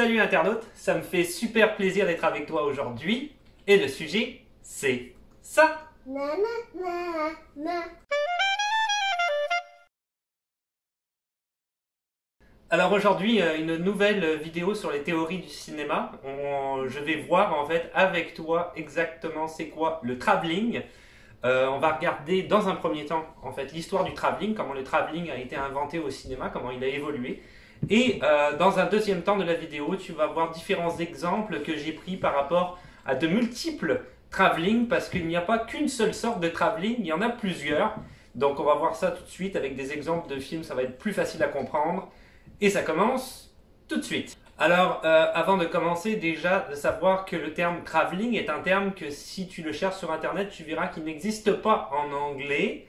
Salut internaute, ça me fait super plaisir d'être avec toi aujourd'hui. Et le sujet, c'est ça. Alors aujourd'hui, une nouvelle vidéo sur les théories du cinéma. Je vais voir en fait avec toi exactement c'est quoi le travelling. On va regarder dans un premier temps en fait l'histoire du travelling, comment le travelling a été inventé au cinéma, comment il a évolué. Et dans un deuxième temps de la vidéo, tu vas voir différents exemples que j'ai pris par rapport à de multiples travelling, parce qu'il n'y a pas qu'une seule sorte de travelling, il y en a plusieurs. Donc on va voir ça tout de suite avec des exemples de films, ça va être plus facile à comprendre. Et ça commence tout de suite. Alors, avant de commencer, déjà, de savoir que le terme travelling est un terme que si tu le cherches sur Internet, tu verras qu'il n'existe pas en anglais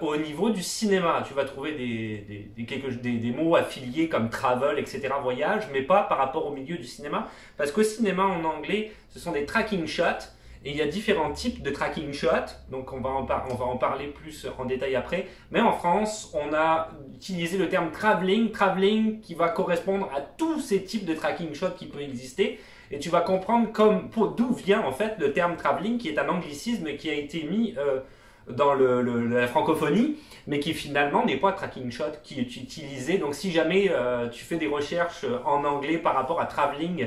au niveau du cinéma. Tu vas trouver des mots affiliés comme travel, etc., voyage, mais pas par rapport au milieu du cinéma. Parce qu'au cinéma, en anglais, ce sont des tracking shots. Et il y a différents types de tracking shots, donc on va en parler plus en détail après. Mais en France, on a utilisé le terme travelling qui va correspondre à tous ces types de tracking shots qui peuvent exister. Et tu vas comprendre d'où vient en fait le terme travelling, qui est un anglicisme qui a été mis dans la francophonie, mais qui finalement n'est pas tracking shot qui est utilisé. Donc si jamais tu fais des recherches en anglais par rapport à travelling,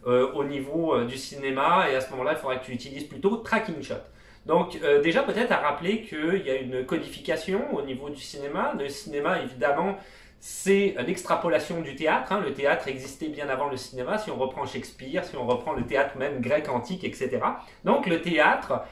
au niveau du cinéma, et à ce moment-là, il faudra que tu utilises plutôt tracking shot. Donc déjà peut-être à rappeler qu'il y a une codification au niveau du cinéma. Le cinéma, évidemment, c'est l'extrapolation du théâtre. Hein. Le théâtre existait bien avant le cinéma, si on reprend Shakespeare, si on reprend le théâtre même grec antique, etc. Donc le théâtre,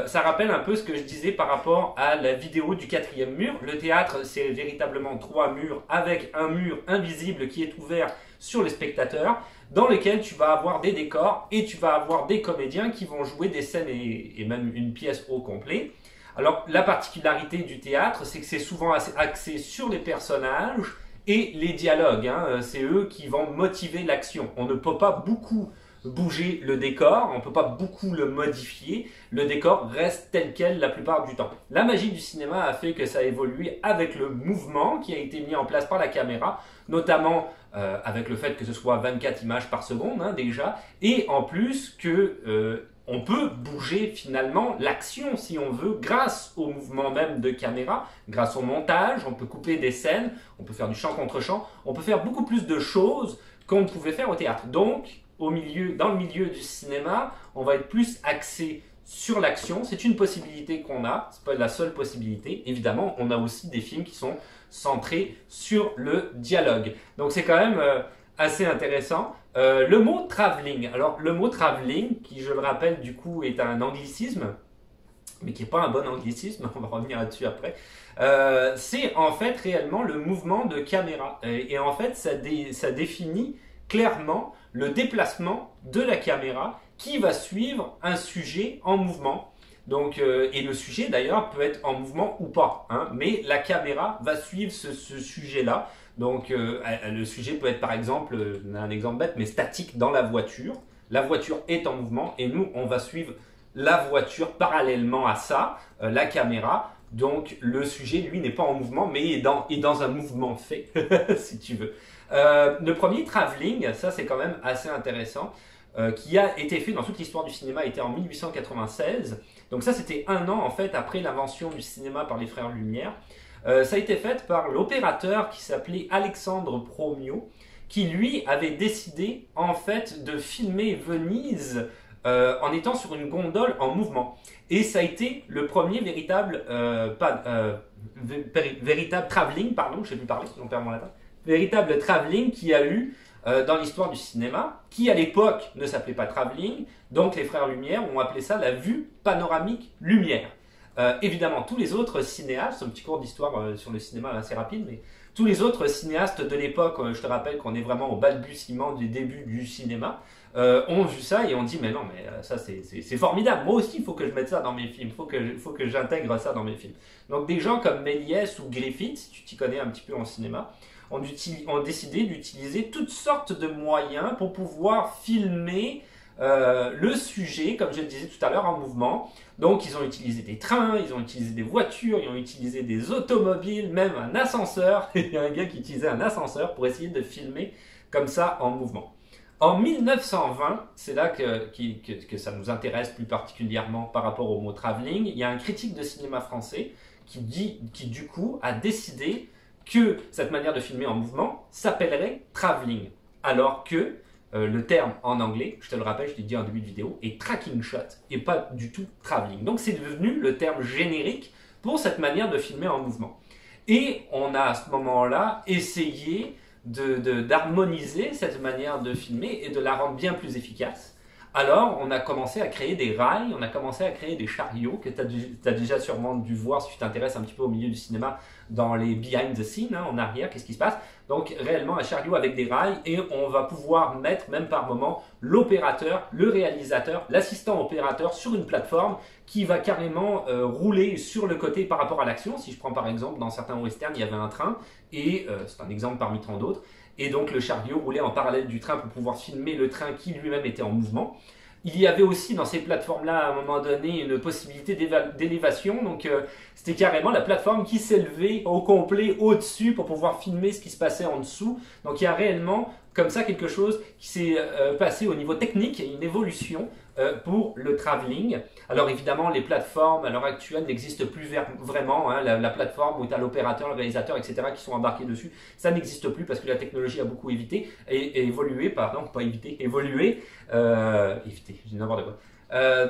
ça rappelle un peu ce que je disais par rapport à la vidéo du quatrième mur. Le théâtre, c'est véritablement 3 murs avec un mur invisible qui est ouvert sur les spectateurs, dans lesquels tu vas avoir des décors et tu vas avoir des comédiens qui vont jouer des scènes et même une pièce au complet. Alors la particularité du théâtre, c'est que c'est souvent axé sur les personnages et les dialogues. Hein. C'est eux qui vont motiver l'action. On ne peut pas beaucoup bouger le décor, on ne peut pas beaucoup le modifier, le décor reste tel quel la plupart du temps. La magie du cinéma a fait que ça a évolué avec le mouvement qui a été mis en place par la caméra, notamment avec le fait que ce soit 24 images par seconde hein, déjà, et en plus que on peut bouger finalement l'action si on veut grâce au mouvement même de caméra, grâce au montage, on peut couper des scènes, on peut faire du champ contre champ, on peut faire beaucoup plus de choses qu'on ne pouvait faire au théâtre. Donc dans le milieu du cinéma, on va être plus axé sur l'action. C'est une possibilité qu'on a, c'est pas la seule possibilité. Évidemment, on a aussi des films qui sont centrés sur le dialogue. Donc c'est quand même assez intéressant. Le mot travelling. Alors le mot travelling, qui je le rappelle du coup est un anglicisme, mais qui n'est pas un bon anglicisme, on va revenir là-dessus après, c'est en fait réellement le mouvement de caméra. Et en fait, ça définit clairement le déplacement de la caméra qui va suivre un sujet en mouvement. Donc, et le sujet d'ailleurs peut être en mouvement ou pas, hein, mais la caméra va suivre ce sujet-là. Donc le sujet peut être par exemple, un exemple bête, mais statique dans la voiture. La voiture est en mouvement et nous on va suivre la voiture parallèlement à ça, la caméra. Donc le sujet lui n'est pas en mouvement mais est dans un mouvement fait, si tu veux. Le premier travelling, ça c'est quand même assez intéressant, qui a été fait dans toute l'histoire du cinéma, était en 1896. Donc ça c'était un an en fait après l'invention du cinéma par les frères Lumière. Ça a été fait par l'opérateur qui s'appelait Alexandre Promio, qui lui avait décidé en fait de filmer Venise en étant sur une gondole en mouvement. Et ça a été le premier véritable travelling, pardon, je sais plus parler, on perd mon latin, véritable travelling qu'il y a eu dans l'histoire du cinéma, qui à l'époque ne s'appelait pas travelling, donc les frères Lumière ont appelé ça la vue panoramique lumière. Évidemment, tous les autres cinéastes, un petit cours d'histoire sur le cinéma assez rapide, mais tous les autres cinéastes de l'époque, je te rappelle qu'on est vraiment au balbutiement des débuts du cinéma, ont vu ça et ont dit mais non, mais ça c'est formidable, moi aussi il faut que je mette ça dans mes films, il faut que j'intègre ça dans mes films. Donc des gens comme Méliès ou Griffith, si tu t'y connais un petit peu en cinéma, ont décidé d'utiliser toutes sortes de moyens pour pouvoir filmer le sujet, comme je le disais tout à l'heure, en mouvement. Donc ils ont utilisé des trains, ils ont utilisé des voitures, ils ont utilisé des automobiles, même un ascenseur. Il y a un gars qui utilisait un ascenseur pour essayer de filmer comme ça en mouvement. En 1920, c'est là que ça nous intéresse plus particulièrement par rapport au mot travelling, il y a un critique de cinéma français qui du coup a décidé que cette manière de filmer en mouvement s'appellerait travelling, alors que le terme en anglais, je te le rappelle, je t'ai dit en début de vidéo, est tracking shot et pas du tout travelling. Donc c'est devenu le terme générique pour cette manière de filmer en mouvement. Et on a à ce moment-là essayé d'harmoniser cette manière de filmer et de la rendre bien plus efficace. Alors, on a commencé à créer des rails, on a commencé à créer des chariots que tu as déjà sûrement dû voir si tu t'intéresses un petit peu au milieu du cinéma dans les behind the scenes, hein, en arrière, qu'est-ce qui se passe. Donc, réellement un chariot avec des rails et on va pouvoir mettre, même par moment, l'opérateur, le réalisateur, l'assistant opérateur sur une plateforme qui va carrément rouler sur le côté par rapport à l'action. Si je prends par exemple, dans certains westerns, il y avait un train et c'est un exemple parmi tant d'autres. Et donc le chariot roulait en parallèle du train pour pouvoir filmer le train qui lui-même était en mouvement. Il y avait aussi dans ces plateformes-là, à un moment donné, une possibilité d'élévation. Donc c'était carrément la plateforme qui s'élevait au complet au-dessus pour pouvoir filmer ce qui se passait en dessous. Donc il y a réellement comme ça quelque chose qui s'est passé au niveau technique, une évolution pour le travelling. Alors évidemment, les plateformes à l'heure actuelle n'existent plus vraiment. Hein, la plateforme où tu as l'opérateur, le réalisateur, etc. qui sont embarqués dessus, ça n'existe plus parce que la technologie a beaucoup évolué, pardon, pas évité, évolué, évité, j'ai n'importe quoi.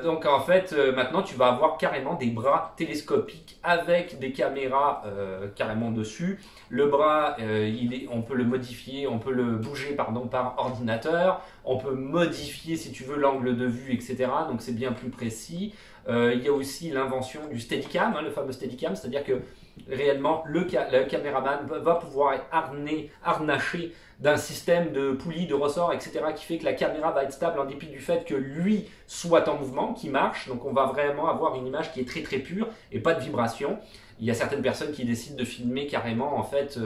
Donc en fait, maintenant tu vas avoir carrément des bras télescopiques avec des caméras carrément dessus. Le bras, on peut le modifier, on peut le bouger pardon, par ordinateur. On peut modifier si tu veux l'angle de vue, etc. Donc c'est bien plus précis. Il y a aussi l'invention du Steadicam, hein, le fameux Steadicam, c'est-à-dire que réellement le caméraman va pouvoir être harnaché d'un système de poulies, de ressorts, etc. qui fait que la caméra va être stable en dépit du fait que lui soit en mouvement, qui marche. Donc on va vraiment avoir une image qui est très très pure et pas de vibration. Il y a certaines personnes qui décident de filmer carrément en fait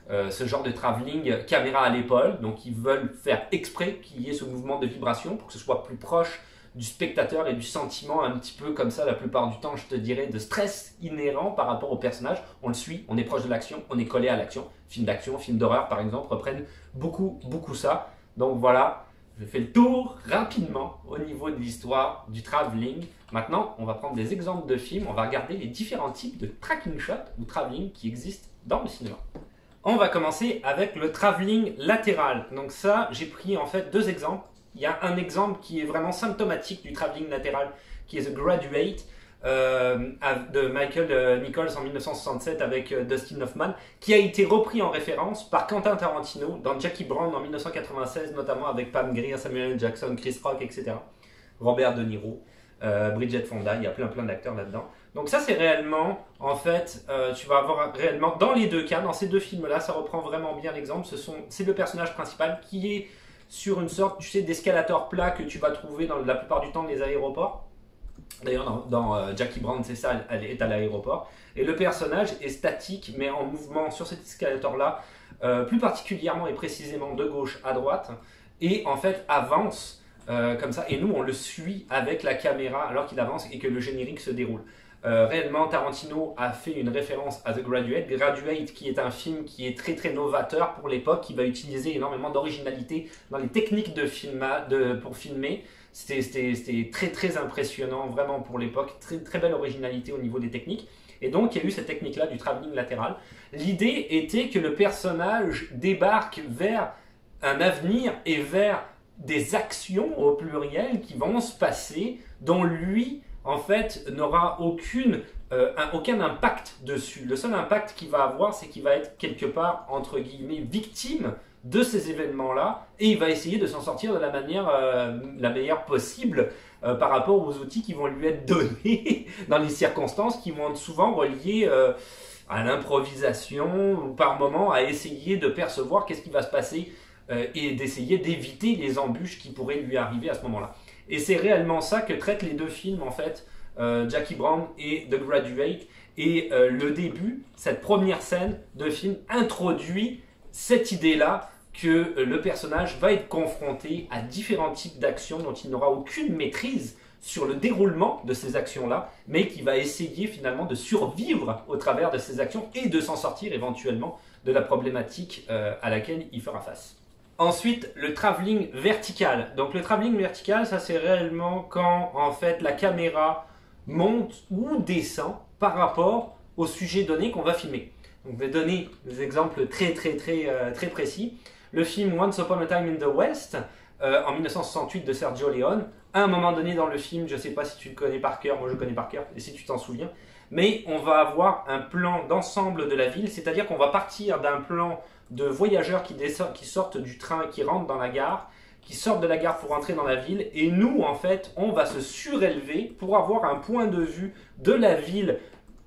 ce genre de travelling caméra à l'épaule. Donc ils veulent faire exprès qu'il y ait ce mouvement de vibration pour que ce soit plus proche du spectateur et du sentiment un petit peu comme ça la plupart du temps, je te dirais, de stress inhérent par rapport au personnage. On le suit, on est proche de l'action, on est collé à l'action. Films d'action, films d'horreur par exemple reprennent beaucoup ça. Donc voilà, je fais le tour rapidement au niveau de l'histoire du travelling. Maintenant, on va prendre des exemples de films, on va regarder les différents types de tracking shot ou travelling qui existent dans le cinéma. On va commencer avec le travelling latéral. Donc ça, j'ai pris en fait deux exemples. Il y a un exemple qui est vraiment symptomatique du travelling latéral, qui est The Graduate, de Michael Nichols en 1967 avec Dustin Hoffman, qui a été repris en référence par Quentin Tarantino dans Jackie Brown en 1996, notamment avec Pam Grier, Samuel L. Jackson, Chris Rock, etc. Robert De Niro, Bridget Fonda, il y a plein d'acteurs là-dedans. Donc ça c'est réellement, en fait, tu vas avoir réellement, dans les deux cas, dans ces deux films-là, ça reprend vraiment bien l'exemple, c'est le personnage principal qui est sur une sorte, tu sais, d'escalator plat que tu vas trouver dans la plupart du temps dans les aéroports. D'ailleurs, dans Jackie Brown, c'est ça, elle est à l'aéroport. Et le personnage est statique, mais en mouvement sur cet escalator-là, plus particulièrement et précisément de gauche à droite, et en fait avance comme ça. Et nous, on le suit avec la caméra alors qu'il avance et que le générique se déroule. Réellement, Tarantino a fait une référence à The Graduate. Graduate qui est un film qui est très très novateur pour l'époque, qui va utiliser énormément d'originalité dans les techniques pour filmer. C'était très très impressionnant vraiment pour l'époque, très, très belle originalité au niveau des techniques. Et donc il y a eu cette technique-là du travelling latéral. L'idée était que le personnage débarque vers un avenir et vers des actions au pluriel qui vont se passer, dont lui en fait, n'aura aucun impact dessus. Le seul impact qu'il va avoir, c'est qu'il va être quelque part, entre guillemets, victime de ces événements-là, et il va essayer de s'en sortir de la manière la meilleure possible par rapport aux outils qui vont lui être donnés dans les circonstances qui vont être souvent reliées à l'improvisation, ou par moment à essayer de percevoir qu'est-ce qui va se passer et d'essayer d'éviter les embûches qui pourraient lui arriver à ce moment-là. Et c'est réellement ça que traitent les deux films, en fait, Jackie Brown et The Graduate. Et le début, cette première scène de film, introduit cette idée-là que le personnage va être confronté à différents types d'actions dont il n'aura aucune maîtrise sur le déroulement de ces actions-là, mais qui va essayer finalement de survivre au travers de ces actions et de s'en sortir éventuellement de la problématique à laquelle il fera face. Ensuite, le travelling vertical. Donc le travelling vertical, ça c'est réellement quand en fait la caméra monte ou descend par rapport au sujet donné qu'on va filmer. Donc je vais donner des exemples très précis. Le film Once Upon a Time in the West, en 1968 de Sergio Leone. À un moment donné dans le film, je ne sais pas si tu le connais par cœur, moi je le connais par cœur, et si tu t'en souviens, mais on va avoir un plan d'ensemble de la ville, c'est-à-dire qu'on va partir d'un plan de voyageurs qui sortent du train, qui rentrent dans la gare, qui sortent de la gare pour entrer dans la ville, et nous, en fait, on va se surélever pour avoir un point de vue de la ville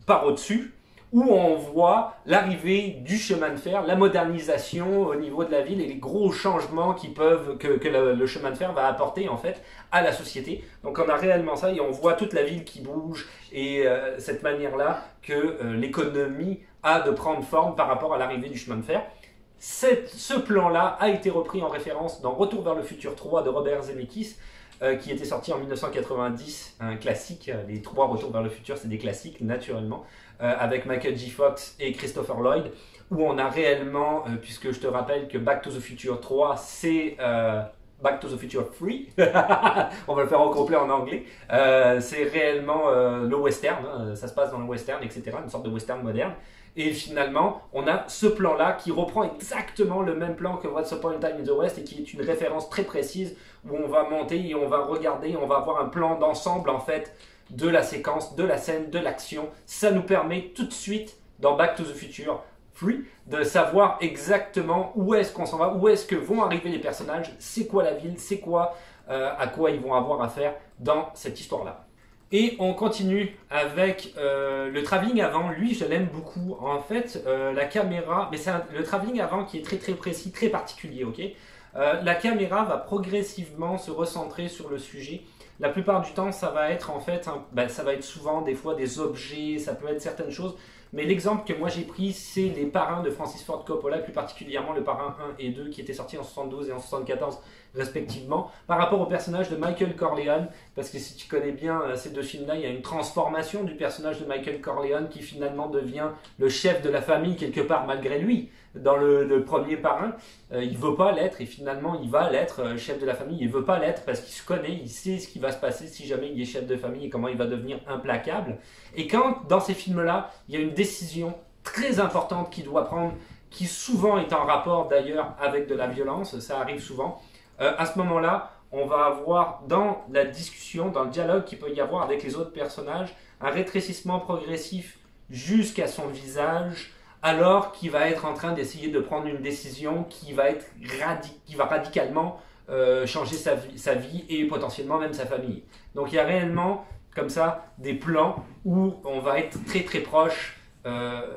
par au-dessus, où on voit l'arrivée du chemin de fer, la modernisation au niveau de la ville et les gros changements que le chemin de fer va apporter en fait à la société. Donc on a réellement ça et on voit toute la ville qui bouge et cette manière-là que l'économie a de prendre forme par rapport à l'arrivée du chemin de fer. Ce plan-là a été repris en référence dans Retour vers le futur 3 de Robert Zemeckis, qui était sorti en 1990, un classique. Les trois Retours vers le futur, c'est des classiques, naturellement, avec Michael J. Fox et Christopher Lloyd, où on a réellement, puisque je te rappelle que Back to the Future 3, c'est Back to the Future 3, on va le faire au complet en anglais, c'est réellement le western, hein, ça se passe dans le western, etc., une sorte de western moderne. Et finalement, on a ce plan-là qui reprend exactement le même plan que Once Upon a Time in the West et qui est une référence très précise où on va monter et on va regarder, on va avoir un plan d'ensemble en fait de la séquence, de la scène, de l'action. Ça nous permet tout de suite, dans Back to the Future 3, de savoir exactement où est-ce qu'on s'en va, où est-ce que vont arriver les personnages, c'est quoi la ville, c'est quoi, à quoi ils vont avoir affaire dans cette histoire-là. Et on continue avec le travelling avant. Lui, je l'aime beaucoup. En fait, la caméra, mais c'est le travelling avant qui est très précis, très particulier, ok. La caméra va progressivement se recentrer sur le sujet. La plupart du temps, ça va être en fait, ça va être souvent des fois des objets, ça peut être certaines choses. Mais l'exemple que moi j'ai pris, c'est les Parrains de Francis Ford Coppola, plus particulièrement le Parrain 1 et 2 qui étaient sortis en 72 et en 74 respectivement, par rapport au personnage de Michael Corleone, parce que si tu connais bien ces deux films-là, il y a une transformation du personnage de Michael Corleone qui finalement devient le chef de la famille quelque part malgré lui. Dans le premier Parrain, il veut pas l'être et finalement il va l'être, chef de la famille. Il veut pas l'être parce qu'il se connaît, il sait ce qui va se passer si jamais il est chef de famille et comment il va devenir implacable. Et quand dans ces films-là, il y a une décision très importante qu'il doit prendre, qui souvent est en rapport d'ailleurs avec de la violence, ça arrive souvent, à ce moment-là, on va avoir dans la discussion, dans le dialogue qu'il peut y avoir avec les autres personnages, un rétrécissement progressif jusqu'à son visage, alors qu'il va être en train d'essayer de prendre une décision qui va radicalement changer sa vie et potentiellement même sa famille. Donc il y a réellement comme ça des plans où on va être très proche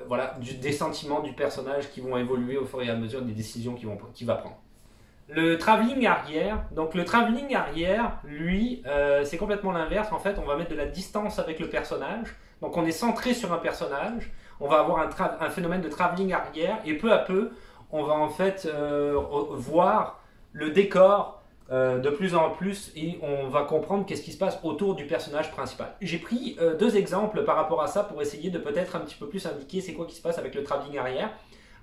voilà, des sentiments du personnage qui vont évoluer au fur et à mesure des décisions qu'il va prendre. Le travelling arrière, donc le travelling arrière, lui, c'est complètement l'inverse. En fait, on va mettre de la distance avec le personnage. Donc on est centré sur un personnage. On va avoir un phénomène de travelling arrière et peu à peu, on va en fait voir le décor de plus en plus et on va comprendre qu'est-ce qui se passe autour du personnage principal. J'ai pris deux exemples par rapport à ça pour essayer de peut-être un petit peu plus indiquer c'est quoi qui se passe avec le travelling arrière.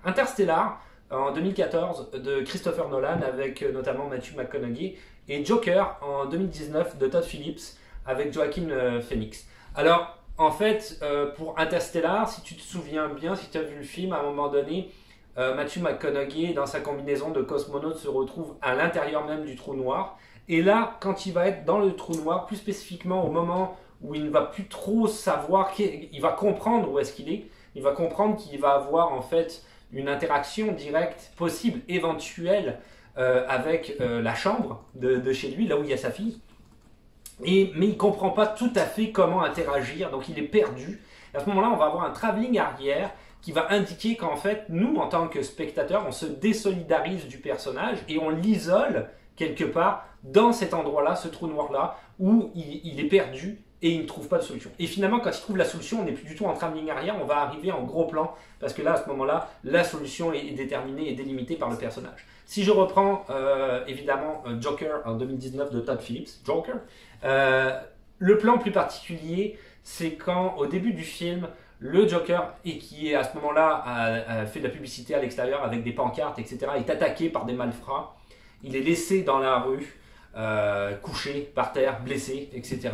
Interstellar, en 2014 de Christopher Nolan avec notamment Matthew McConaughey et Joker en 2019 de Todd Phillips avec Joaquin Phoenix. Alors en fait pour Interstellar, si tu te souviens bien, si tu as vu le film, à un moment donné Matthew McConaughey dans sa combinaison de cosmonaute se retrouve à l'intérieur même du trou noir et là quand il va être dans le trou noir, plus spécifiquement au moment où il ne va plus trop savoir, il va comprendre où est-ce qu'il est, il va comprendre qu'il va avoir en fait une interaction directe, possible, éventuelle, avec la chambre de chez lui, là où il y a sa fille. Mais il ne comprend pas tout à fait comment interagir, donc il est perdu. À ce moment-là, on va avoir un travelling arrière qui va indiquer qu'en fait, nous, en tant que spectateurs, on se désolidarise du personnage et on l'isole quelque part dans cet endroit-là, ce trou noir-là, où il est perdu et il ne trouve pas de solution. Et finalement, quand il trouve la solution, on n'est plus du tout en travelling arrière, on va arriver en gros plan, parce que là, à ce moment-là, la solution est déterminée et délimitée par le personnage. Si je reprends, évidemment, Joker en 2019 de Todd Phillips, Joker, le plan plus particulier, c'est quand, au début du film, le Joker, et qui est à ce moment-là a fait de la publicité à l'extérieur avec des pancartes, etc., est attaqué par des malfrats. il est laissé dans la rue, couché par terre, blessé, etc.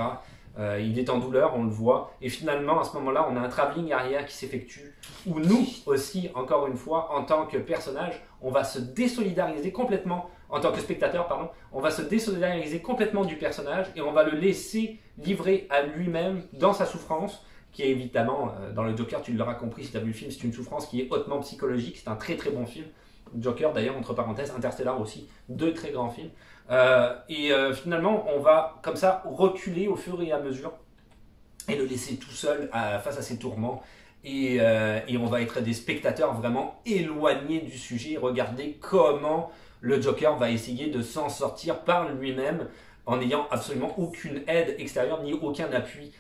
Il est en douleur, on le voit, et finalement à ce moment-là on a un travelling arrière qui s'effectue, où nous aussi, encore une fois, en tant que personnage, on va se désolidariser complètement, en tant que spectateur, pardon, on va se désolidariser complètement du personnage et on va le laisser livrer à lui-même dans sa souffrance, qui est évidemment, dans le Joker, tu l'auras compris si tu as vu le film, c'est une souffrance qui est hautement psychologique, c'est un très très bon film. Joker d'ailleurs, entre parenthèses, Interstellar aussi, deux très grands films. Finalement, on va comme ça reculer au fur et à mesure et le laisser tout seul face à ses tourments. Et on va être des spectateurs vraiment éloignés du sujet, regarder comment le Joker va essayer de s'en sortir par lui-même en n'ayant absolument aucune aide extérieure ni aucun appui,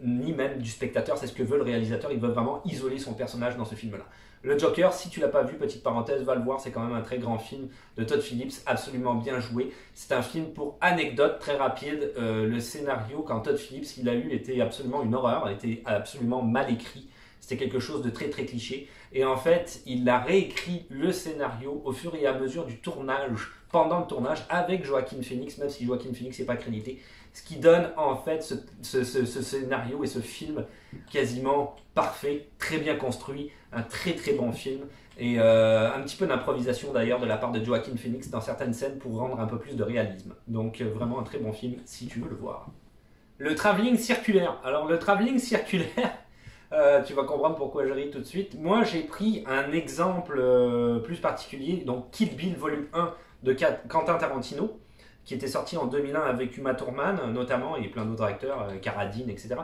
ni même du spectateur. C'est ce que veut le réalisateur, il veut vraiment isoler son personnage dans ce film-là. Le Joker, si tu l'as pas vu, petite parenthèse, va le voir, c'est quand même un très grand film de Todd Phillips, absolument bien joué. C'est un film, pour anecdote très rapide, le scénario quand Todd Phillips il l'a eu était absolument une horreur, était absolument mal écrit. C'était quelque chose de très très cliché. Et en fait, il a réécrit le scénario au fur et à mesure du tournage, pendant le tournage, avec Joaquin Phoenix, même si Joaquin Phoenix n'est pas crédité. Ce qui donne en fait ce scénario et ce film quasiment parfait, très bien construit, un très très bon film. Et un petit peu d'improvisation d'ailleurs de la part de Joaquin Phoenix dans certaines scènes pour rendre un peu plus de réalisme. Donc vraiment un très bon film si tu veux le voir. Le travelling circulaire. Alors le travelling circulaire... tu vas comprendre pourquoi je ris tout de suite. Moi, j'ai pris un exemple plus particulier, donc Kill Bill volume 1 de Quentin Tarantino, qui était sorti en 2001 avec Uma Thurman notamment, et plein d'autres acteurs, Cara Deen, etc.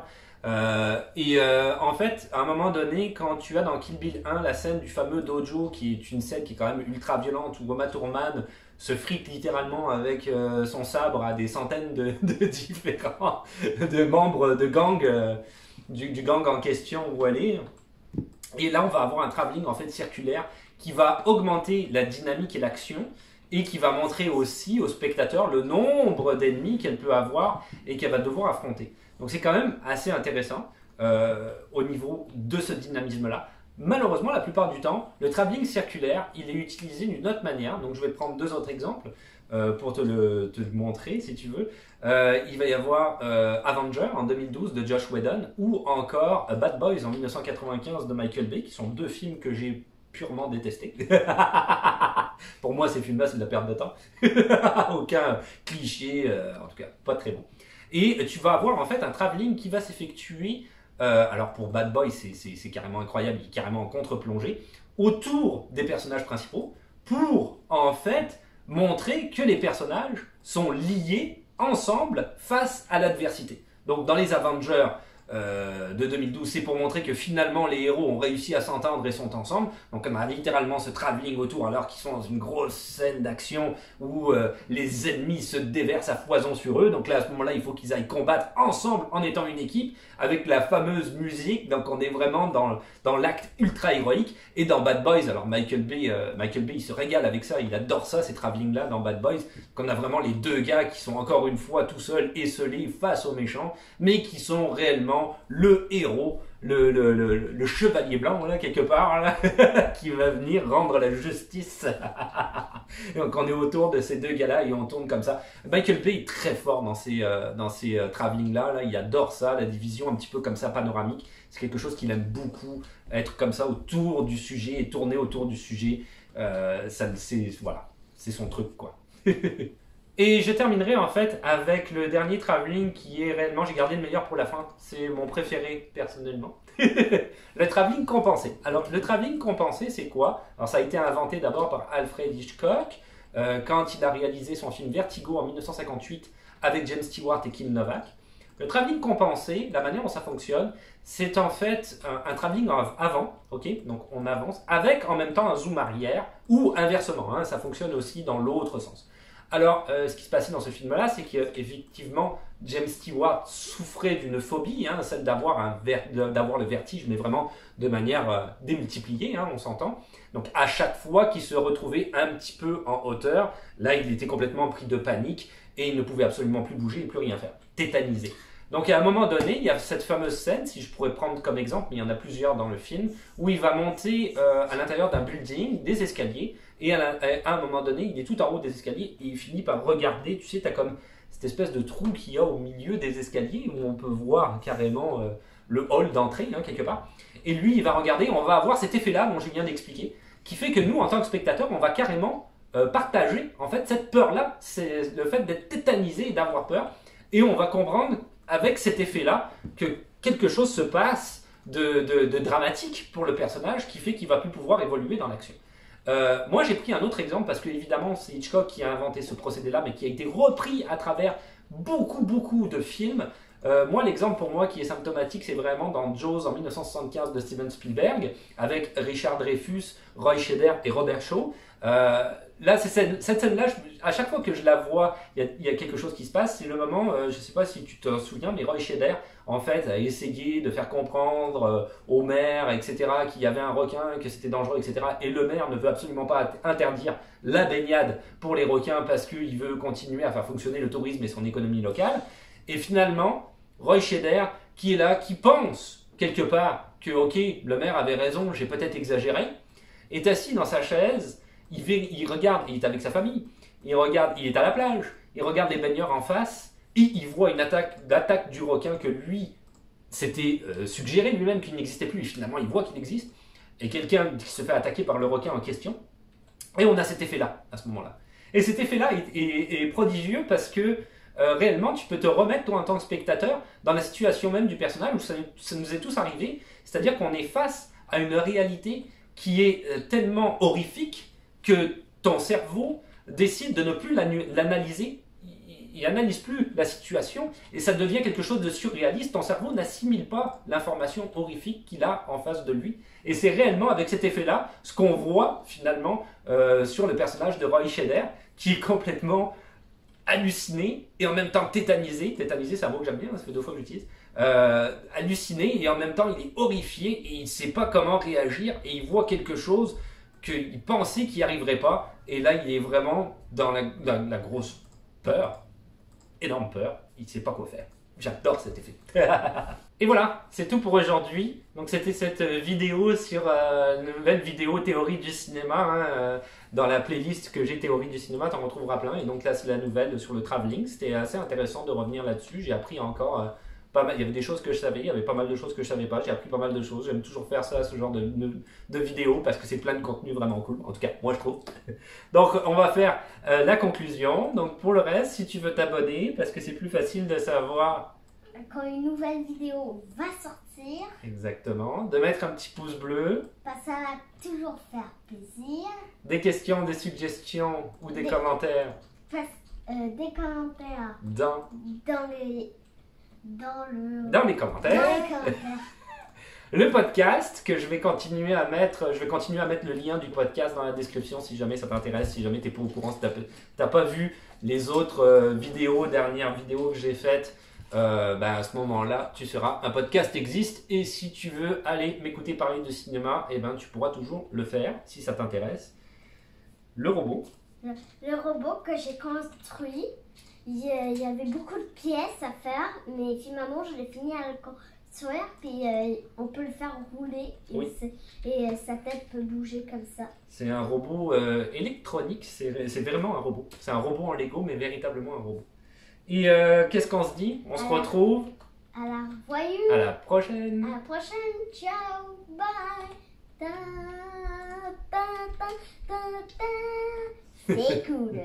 En fait, à un moment donné, quand tu as dans Kill Bill 1 la scène du fameux dojo, qui est une scène qui est quand même ultra violente, où Uma Thurman se frite littéralement avec son sabre à des centaines de différents de membres de gang, du gang en question où elle est. Et là, on va avoir un travelling en fait circulaire qui va augmenter la dynamique et l'action et qui va montrer aussi au spectateur le nombre d'ennemis qu'elle peut avoir et qu'elle va devoir affronter. Donc c'est quand même assez intéressant au niveau de ce dynamisme-là. Malheureusement, la plupart du temps, le travelling circulaire, il est utilisé d'une autre manière. Donc je vais te prendre deux autres exemples pour te le montrer si tu veux. Il va y avoir Avenger en 2012 de Joss Whedon ou encore Bad Boys en 1995 de Michael Bay, qui sont deux films que j'ai purement détestés. Pour moi, ces films-là, c'est de la perte de temps. Aucun cliché, en tout cas, pas très bon. Et tu vas avoir en fait un travelling qui va s'effectuer, alors pour Bad Boys, c'est carrément incroyable, il est carrément en contre-plongée, autour des personnages principaux, pour en fait montrer que les personnages sont liés ensemble face à l'adversité. Donc dans les Avengers de 2012, c'est pour montrer que finalement les héros ont réussi à s'entendre et sont ensemble. Donc on a littéralement ce travelling autour alors qu'ils sont dans une grosse scène d'action où les ennemis se déversent à foison sur eux. Donc là à ce moment-là il faut qu'ils aillent combattre ensemble en étant une équipe avec la fameuse musique. Donc on est vraiment dans l'acte ultra héroïque. Et dans Bad Boys, alors Michael Bay il se régale avec ça, il adore ça, ces travelling là dans Bad Boys, qu'on a vraiment les deux gars qui sont encore une fois tout seuls esselés face aux méchants, mais qui sont réellement le héros, le chevalier blanc là quelque part là, qui va venir rendre la justice. Donc on est autour de ces deux gars là et on tourne comme ça. Michael Bay est très fort dans ces travelling là, il adore ça, la division un petit peu comme ça panoramique. C'est quelque chose qu'il aime beaucoup, être comme ça autour du sujet et tourner autour du sujet. Voilà, c'est son truc quoi. Et je terminerai en fait avec le dernier travelling qui est réellement, j'ai gardé le meilleur pour la fin, c'est mon préféré personnellement. Le travelling compensé. Alors le travelling compensé c'est quoi? Alors ça a été inventé d'abord par Alfred Hitchcock quand il a réalisé son film Vertigo en 1958 avec James Stewart et Kim Novak. Le travelling compensé, la manière dont ça fonctionne, c'est en fait un travelling avant, ok, donc on avance, avec en même temps un zoom arrière, ou inversement, hein, ça fonctionne aussi dans l'autre sens. Alors, ce qui se passait dans ce film-là, c'est qu'effectivement, James Stewart souffrait d'une phobie, hein, celle d'avoir le vertige, mais vraiment de manière démultipliée, hein, on s'entend. Donc, à chaque fois qu'il se retrouvait un petit peu en hauteur, là, il était complètement pris de panique et il ne pouvait absolument plus bouger et plus rien faire, tétanisé. Donc à un moment donné, il y a cette fameuse scène, si je pourrais prendre comme exemple, mais il y en a plusieurs dans le film, où il va monter à l'intérieur d'un building, des escaliers, et à un moment donné, il est tout en haut des escaliers, et il finit par regarder, tu sais, tu as comme cette espèce de trou qu'il y a au milieu des escaliers, où on peut voir carrément le hall d'entrée, hein, quelque part. Et lui, il va regarder, on va avoir cet effet-là dont je viens d'expliquer, qui fait que nous, en tant que spectateurs, on va carrément partager, en fait, cette peur-là, c'est le fait d'être tétanisé et d'avoir peur, et on va comprendre avec cet effet-là que quelque chose se passe de dramatique pour le personnage qui fait qu'il va plus pouvoir évoluer dans l'action. Moi j'ai pris un autre exemple parce que évidemment c'est Hitchcock qui a inventé ce procédé-là mais qui a été repris à travers beaucoup de films. Moi l'exemple pour moi qui est symptomatique c'est vraiment dans Jaws en 1975 de Steven Spielberg avec Richard Dreyfuss, Roy Scheider et Robert Shaw. Là, cette scène-là, à chaque fois que je la vois, il y a quelque chose qui se passe. C'est le moment, je ne sais pas si tu te souviens, mais Roy Scheider, en fait, a essayé de faire comprendre au maire, etc., qu'il y avait un requin, que c'était dangereux, etc. Et le maire ne veut absolument pas interdire la baignade pour les requins parce qu'il veut continuer à faire fonctionner le tourisme et son économie locale. Et finalement, Roy Scheider, qui est là, qui pense quelque part que, ok, le maire avait raison, j'ai peut-être exagéré, est assis dans sa chaise. Il regarde, il est avec sa famille, il regarde, il est à la plage, il regarde les baigneurs en face et il voit une attaque du requin que lui s'était suggéré lui-même qu'il n'existait plus. Et finalement, il voit qu'il existe et quelqu'un qui se fait attaquer par le requin en question. Et on a cet effet-là, à ce moment-là. Et cet effet-là est prodigieux parce que réellement, tu peux te remettre, toi, en tant que spectateur, dans la situation même du personnage où ça nous est tous arrivé. C'est-à-dire qu'on est face à une réalité qui est tellement horrifique que ton cerveau décide de ne plus l'analyser, il n'analyse plus la situation et ça devient quelque chose de surréaliste. Ton cerveau n'assimile pas l'information horrifique qu'il a en face de lui. Et c'est réellement avec cet effet-là ce qu'on voit finalement sur le personnage de Roy Scheider qui est complètement halluciné et en même temps tétanisé. Tétanisé, c'est un mot que j'aime bien, ça fait 2 fois que j'utilise. Halluciné et en même temps il est horrifié et il ne sait pas comment réagir et il voit quelque chose qu'il pensait qu'il n'y arriverait pas. Et là, il est vraiment dans la grosse peur, énorme peur. Il ne sait pas quoi faire. J'adore cet effet. Et voilà, c'est tout pour aujourd'hui. Donc c'était cette vidéo sur une nouvelle vidéo théorie du cinéma. Hein, dans la playlist que j'ai théorie du cinéma, tu en retrouveras plein. Et donc là, c'est la nouvelle sur le travelling. C'était assez intéressant de revenir là-dessus. J'ai appris encore... pas mal, il y avait des choses que je savais, il y avait pas mal de choses que je savais pas, j'ai appris pas mal de choses, j'aime toujours faire ça, ce genre de vidéos, parce que c'est plein de contenu vraiment cool, en tout cas, moi je trouve. Donc on va faire la conclusion, donc pour le reste, si tu veux t'abonner, parce que c'est plus facile de savoir... Quand une nouvelle vidéo va sortir. Exactement, de mettre un petit pouce bleu. Ça va toujours faire plaisir. Des questions, des suggestions ou des commentaires. Des commentaires. Dans les commentaires. Le podcast que je vais continuer à mettre le lien du podcast dans la description si jamais ça t'intéresse, si jamais tu n'es pas au courant, si tu n'as pas vu les autres dernières vidéos que j'ai faites, à ce moment-là, tu sauras, un podcast existe et si tu veux aller m'écouter parler de cinéma, tu pourras toujours le faire si ça t'intéresse. Le robot. Le robot que j'ai construit. Il y avait beaucoup de pièces à faire, mais finalement je l'ai fini à le construire, puis on peut le faire rouler et sa tête peut bouger comme ça. C'est un robot électronique, c'est vraiment un robot. C'est un robot en Lego, mais véritablement un robot. Et qu'est-ce qu'on se dit? On se retrouve à la voyue. À la prochaine. À la prochaine. Ciao. Bye. Ta, ta, ta, ta, ta. C'est cool.